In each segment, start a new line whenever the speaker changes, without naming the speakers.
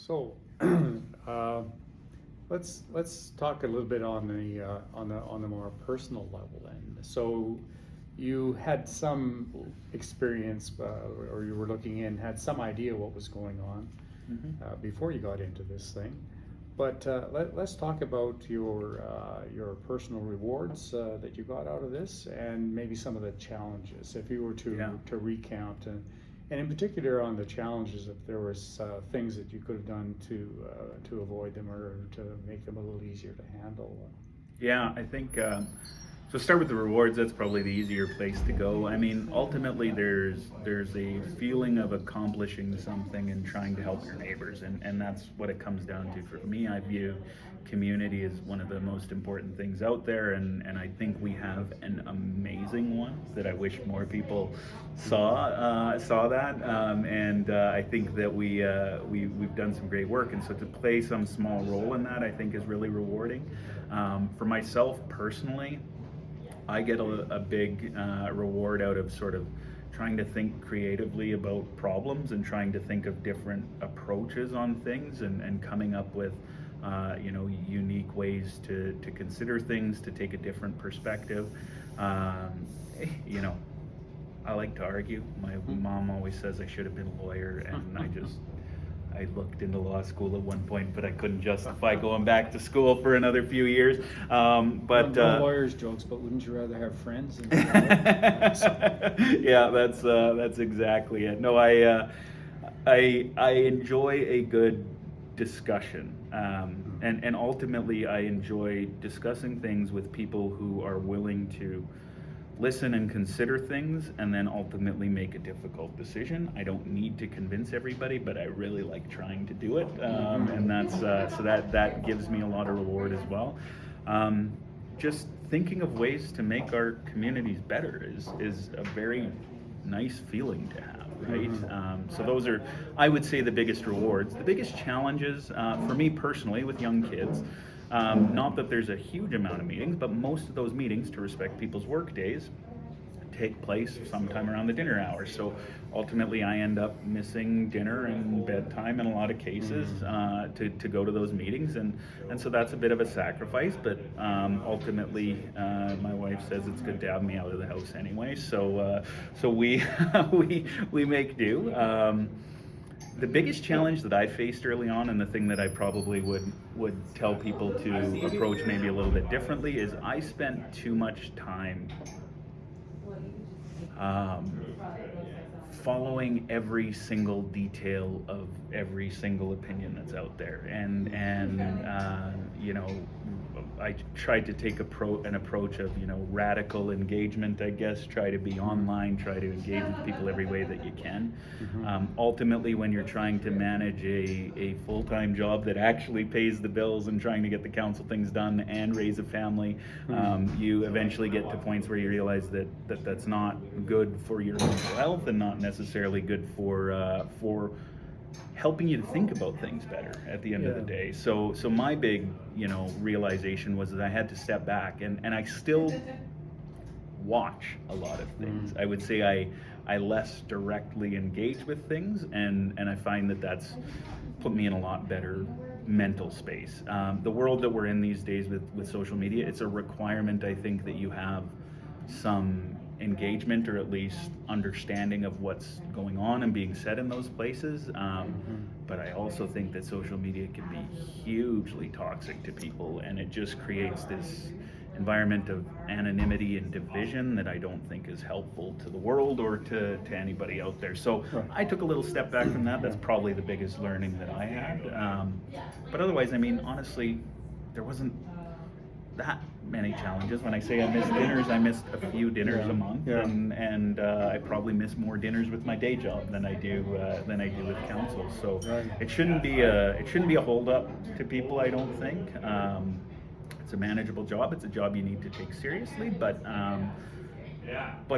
So, let's talk a little bit on the more personal level then. So, you had some experience, or you were had some idea what was going on before you got into this thing. But let's talk about your personal rewards that you got out of this, and maybe some of the challenges, if you were to recount, and in particular on the challenges, if there was things that you could have done to avoid them or to make them a little easier to handle.
Yeah, I think so. Start with the rewards. That's probably the easier place to go. I mean, ultimately, there's a feeling of accomplishing something and trying to help your neighbors, and that's what it comes down to. For me, I view community as one of the most important things out there, and I think we have an amazing one that I wish more people saw that, and I think that we've done some great work, and so to play some small role in that, I think is really rewarding. For myself personally, I get a big reward out of sort of trying to think creatively about problems and trying to think of different approaches on things and coming up with unique ways to consider things, to take a different perspective. I like to argue. My mom always says I should have been a lawyer, and I looked into law school at one point, but I couldn't justify going back to school for another few years. But
no lawyers' jokes, but wouldn't you rather have friends?
Yeah, that's exactly it. No, I enjoy a good discussion, and ultimately I enjoy discussing things with people who are willing to listen and consider things and then ultimately make a difficult decision. I don't need to convince everybody, but I really like trying to do it, and that's so that gives me a lot of reward as well. Just thinking of ways to make our communities better is a very nice feeling to have, right? So those are, I would say, the biggest rewards. The biggest challenges for me personally with young kids, not that there's a huge amount of meetings, but most of those meetings, to respect people's work days, take place sometime around the dinner hour. So ultimately I end up missing dinner and bedtime in a lot of cases to go to those meetings, and so that's a bit of a sacrifice, but ultimately my wife says it's good to have me out of the house anyway, so we we make do. The biggest challenge that I faced early on, and the thing that I probably would tell people to approach maybe a little bit differently, is I spent too much time following every single detail of every single opinion that's out there, and I tried to take an approach of radical engagement, I guess. Try to be online, try to engage with people every way that you can. Ultimately, when you're trying to manage a full-time job that actually pays the bills and trying to get the council things done and raise a family, you eventually get to points where you realize that that's not good for your mental health and not necessarily good for helping you to think about things better at the end of the day. So my big realization was that I had to step back, and I still watch a lot of things. I would say I less directly engage with things, and I find that that's put me in a lot better mental space. The world that we're in these days with social media, it's a requirement, I think, that you have some engagement or at least understanding of what's going on and being said in those places, but I also think that social media can be hugely toxic to people, and it just creates this environment of anonymity and division that I don't think is helpful to the world or to anybody out there. So I took a little step back from that. That's probably the biggest learning that I had, but otherwise, I mean, honestly, there wasn't that many challenges. When I say I missed dinners, I missed a few dinners a month, and I probably miss more dinners with my day job than I do with council. So it shouldn't be a hold up to people, I don't think. It's a manageable job. It's a job you need to take seriously, but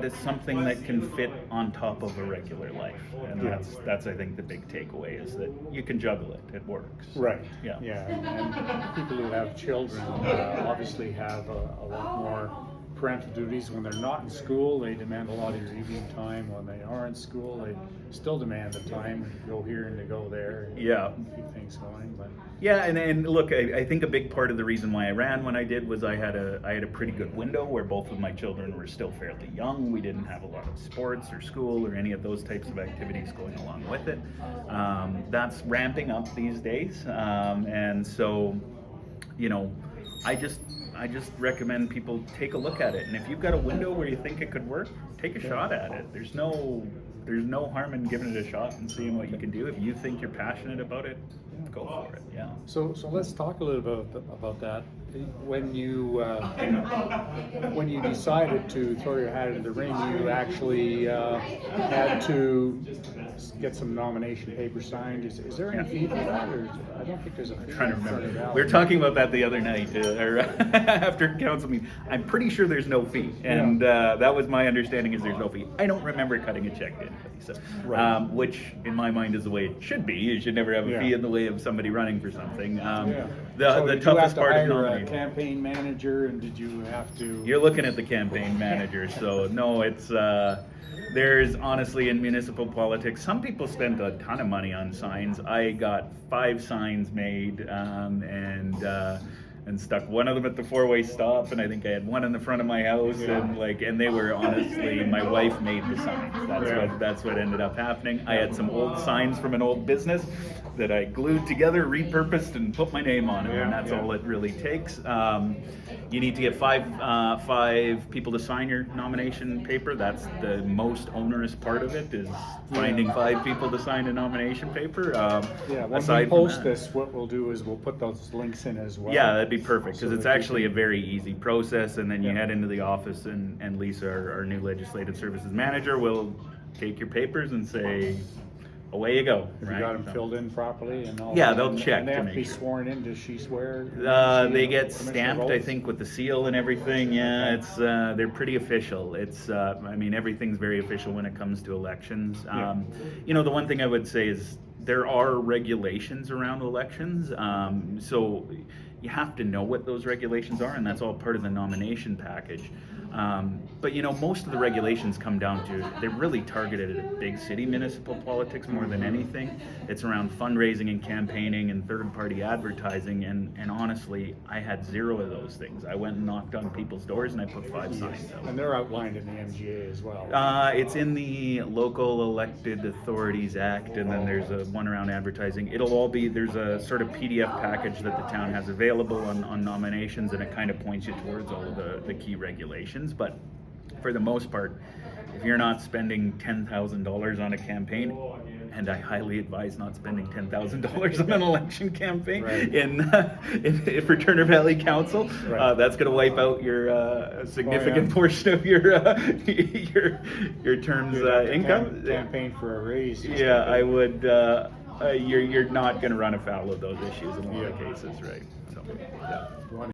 it's something that can fit on top of a regular life, and that's I think the big takeaway is that you can juggle it. It works.
Right. And people who have children obviously have a lot more parental duties. When they're not in school, they demand a lot of your evening time. When they are in school, they still demand the time to go here and to go there. And
Yeah.
keep things going. But
Yeah, and look, I think a big part of the reason why I ran when I did was I had a pretty good window where both of my children were still fairly young. We didn't have a lot of sports or school or any of those types of activities going along with it. That's ramping up these days, and so, you know, I just recommend people take a look at it, and if you've got a window where you think it could work, take a shot at it. There's no harm in giving it a shot and seeing what you can do. If you think you're passionate about it, go for it. Yeah.
So let's talk a little bit about that. When you decided to throw your hat into the ring, you actually had to get some nomination papers signed. Is there any fee for that, or I don't think there's a fee?
I'm trying to remember. We were talking about that the other night, or after council meeting. I'm pretty sure there's no fee, and that was my understanding. Is there's no fee. I don't remember cutting a check to anybody, so which in my mind is the way it should be. You should never have a fee in the way of somebody running for something. The toughest part of nominating.
Campaign manager, and did you have to?
You're looking at the campaign manager, so no, it's there's honestly in municipal politics, some people spend a ton of money on signs. I got 5 signs made, and stuck one of them at the 4-way stop, and I think I had one in the front of my house, and they were honestly, my wife made the signs. That's what ended up happening. I had some old signs from an old business that I glued together, repurposed, and put my name on it, and that's all it really takes. You need to get 5 people to sign your nomination paper. That's the most onerous part of it, is finding 5 people to sign a nomination paper.
When we post this, what we'll do is we'll put those links in as well.
Yeah, that'd be perfect, because it's actually a very easy process, and then you head into the office, and Lisa, our new legislative services manager, will take your papers and say, away you go.
Have you got them filled in properly and all?
Yeah, they'll check.
And they have
to
to be
make sure.
sworn in. Does she swear?
They get stamped, I think, with the seal and everything. Yeah, it's they're pretty official. It's I mean, everything's very official when it comes to elections. You know, the one thing I would say is there are regulations around elections, so you have to know what those regulations are, and that's all part of the nomination package. But you know, most of the regulations come down to, they're really targeted at big city municipal politics more than anything. It's around fundraising and campaigning and third-party advertising, and honestly, I had 0 of those things. I went and knocked on people's doors and I put 5 signs out.
And they're outlined in the MGA as well.
It's in the Local Elected Authorities Act, and then there's a one around advertising. It'll all be, there's a sort of PDF package that the town has available on nominations, and it kind of points you towards all of the key regulations. But for the most part, if you're not spending $10,000 on a campaign, and I highly advise not spending $10,000 on an election campaign in Returner Valley Council, that's going to wipe out your significant portion of your term's income.
Campaign for a raise.
Yeah, I would. You're not going to run afoul of those issues in a lot of cases, right? So, yeah.